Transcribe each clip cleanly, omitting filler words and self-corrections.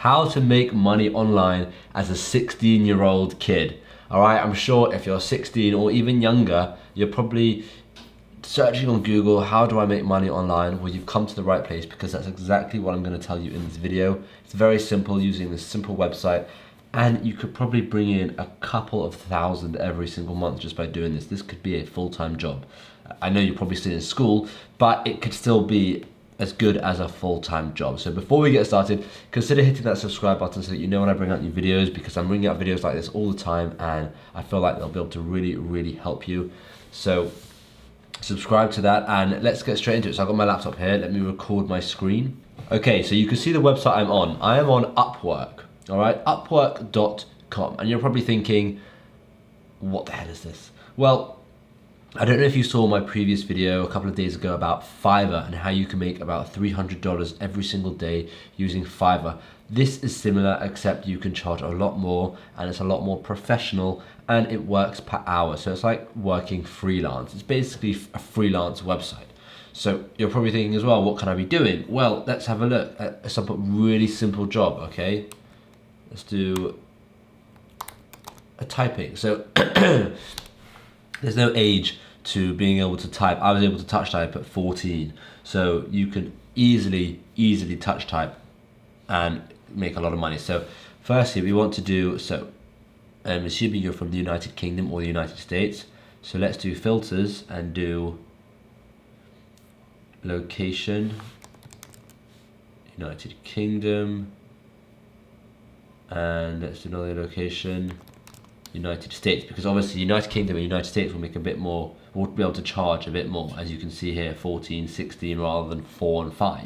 how to make money online as a 16-year-old kid. All right, I'm sure if you're 16 or even younger, you're probably searching on Google, how do I make money online? Well, you've come to the right place, because that's exactly what I'm going to tell you in this video. It's very simple, using this simple website, and you could probably bring in a couple of thousand every single month just by doing this. This could be a full-time job. I know you're probably still in school, but it could still be as good as a full-time job. So before we get started, consider hitting that subscribe button so that you know when I bring out new videos, because I'm bringing out videos like this all the time and I feel like they'll be able to really help you. So subscribe to that, and let's get straight into it. So I've got my laptop here, let me record my screen. Okay, so you can see the website I'm on. I am on Upwork, all right, upwork.com. And you're probably thinking, what the hell is this? Well, I don't know if you saw my previous video a couple of days ago about Fiverr and how you can make about $300 every single day using Fiverr. This is similar, except you can charge a lot more and it's a lot more professional, and it works per hour. So it's like working freelance. It's basically a freelance website. So you're probably thinking as well, what can I be doing? Well, let's have a look at some really simple job, okay? Let's do a typing. So there's no age to being able to type. I was able to touch type at 14. So you can easily touch type and make a lot of money. So firstly, we want to do, so I'm assuming you're from the United Kingdom or the United States. So let's do filters and do location, United Kingdom, and let's do another location, United States, because obviously United Kingdom and United States will make a bit more, we'll be able to charge a bit more, as you can see here, 14, 16 rather than 4 and 5.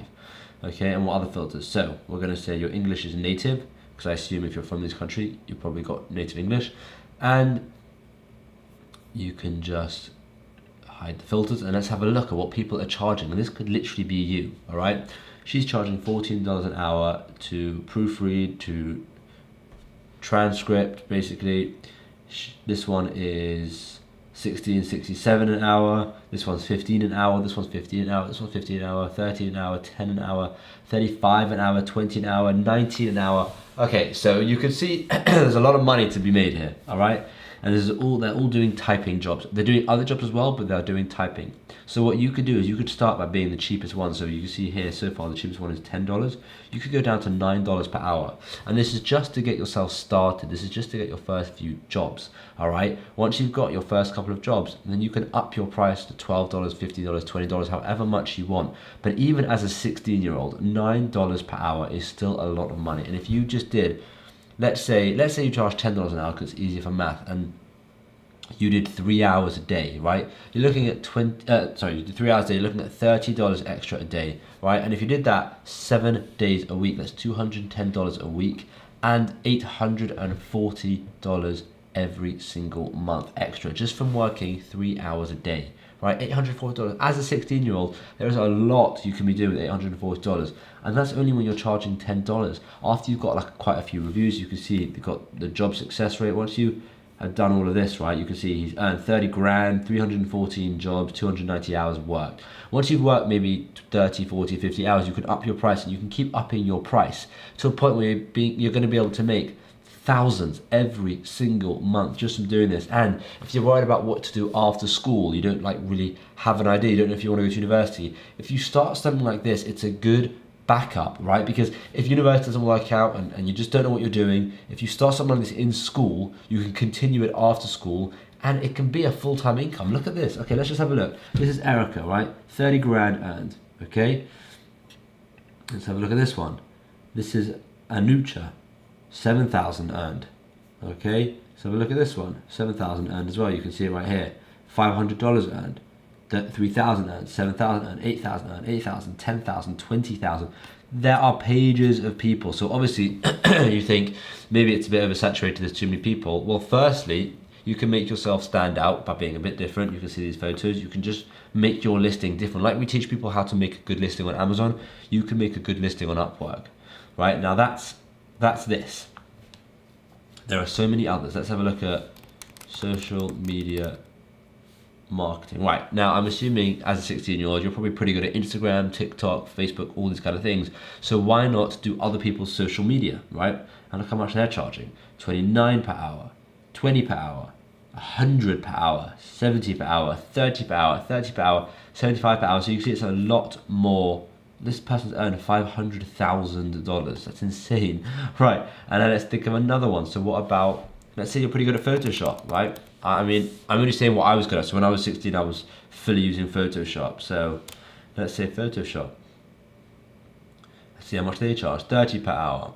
Okay, and what other filters? So we're going to say your English is native, because I assume if you're from this country, you've probably got native English, and you can just hide the filters, and let's have a look at what people are charging. And this could literally be you, all right? She's charging $14 an hour to proofread, to transcript, basically. This one is $16.67 an hour. This one's $15 an hour. This one's $15 an hour. This one's $15 an hour. $13 an hour. $10 an hour. $35 an hour. $20 an hour. $19 an hour. Okay, so you can see there's a lot of money to be made here. All right, and this is all, they're all doing typing jobs. They're doing other jobs as well, but they're doing typing. So what you could do is you could start by being the cheapest one. So you can see here so far the cheapest one is $10. You could go down to $9 per hour, and this is just to get yourself started. This is just to get your first few jobs. All right, once you've got your first couple of jobs, then you can up your price to $12, $15, $20, however much you want. But even as a 16-year-old, $9 per hour is still a lot of money. And if you just did, let's say you charge $10 an hour because it's easier for math, and you did 3 hours a day, right? You're looking at you did 3 hours a day, you're looking at $30 extra a day, right? And if you did that 7 days a week, that's $210 a week and $840 every single month extra, just from working 3 hours a day, right? $840. As a 16-year-old, there is a lot you can be doing with $840, and that's only when you're charging $10. After you've got like quite a few reviews, you can see you've got the job success rate. Once you have done all of this, right, you can see he's earned 30 grand, 314 jobs, 290 hours worked. Once you've worked maybe 30, 40, 50 hours, you can up your price, and you can keep upping your price to a point where you're going to be able to make thousands every single month just from doing this. And if you're worried about what to do after school, you don't like really have an idea, you don't know if you want to go to university, if you start something like this, it's a good backup, right? Because if university doesn't work out and you just don't know what you're doing, if you start something like this in school, you can continue it after school, and it can be a full-time income. Look at this. Okay, let's just have a look. This is Erica, right? 30 grand earned, okay? Let's have a look at this one. This is Anucha, 7,000 earned, okay? So have a look at this one, 7,000 earned as well. You can see it right here. $500 earned. 3,000 earned, 7,000 earned, 8,000 earned, 8,000, 10,000, 20,000. There are pages of people. So obviously you think maybe it's a bit oversaturated, there's too many people. Well, firstly, you can make yourself stand out by being a bit different. You can see these photos. You can just make your listing different. Like we teach people how to make a good listing on Amazon, you can make a good listing on Upwork, right? Now that's this. There are so many others. Let's have a look at social media marketing. Right, now I'm assuming as a 16-year-old, you're probably pretty good at Instagram, TikTok, Facebook, all these kind of things. So why not do other people's social media, right? And look how much they're charging. 29 per hour, 20 per hour, 100 per hour, 70 per hour, 30 per hour, 30 per hour, 75 per hour. So you can see it's a lot more. This person's earned $500,000. That's insane. Right, and then let's think of another one. So what about, let's say you're pretty good at Photoshop, right? I mean, I'm only saying what I was good at. So when I was 16, I was fully using Photoshop. So let's say Photoshop. Let's see how much they charge. 30 per hour,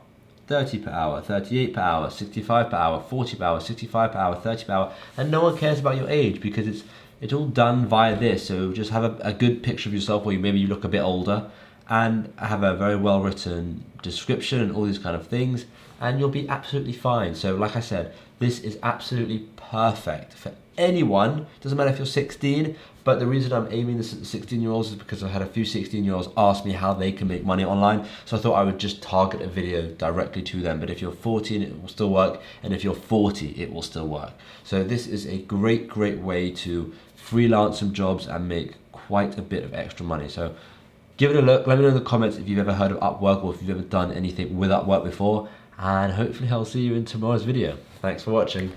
30 per hour, 38 per hour, 65 per hour, 40 per hour, 65 per hour, 30 per hour. And no one cares about your age because it's all done via this. So just have a good picture of yourself where maybe you look a bit older, and have a very well written description and all these kind of things, and you'll be absolutely fine. So like I said, this is absolutely perfect for anyone. Doesn't matter if you're 16, but the reason I'm aiming this at 16-year-olds is because I've had a few 16-year-olds ask me how they can make money online. So I thought I would just target a video directly to them. But if you're 14, it will still work. And if you're 40, it will still work. So this is a great way to freelance some jobs and make quite a bit of extra money. So give it a look. Let me know in the comments if you've ever heard of Upwork or if you've ever done anything with Upwork before. And hopefully I'll see you in tomorrow's video. Thanks for watching.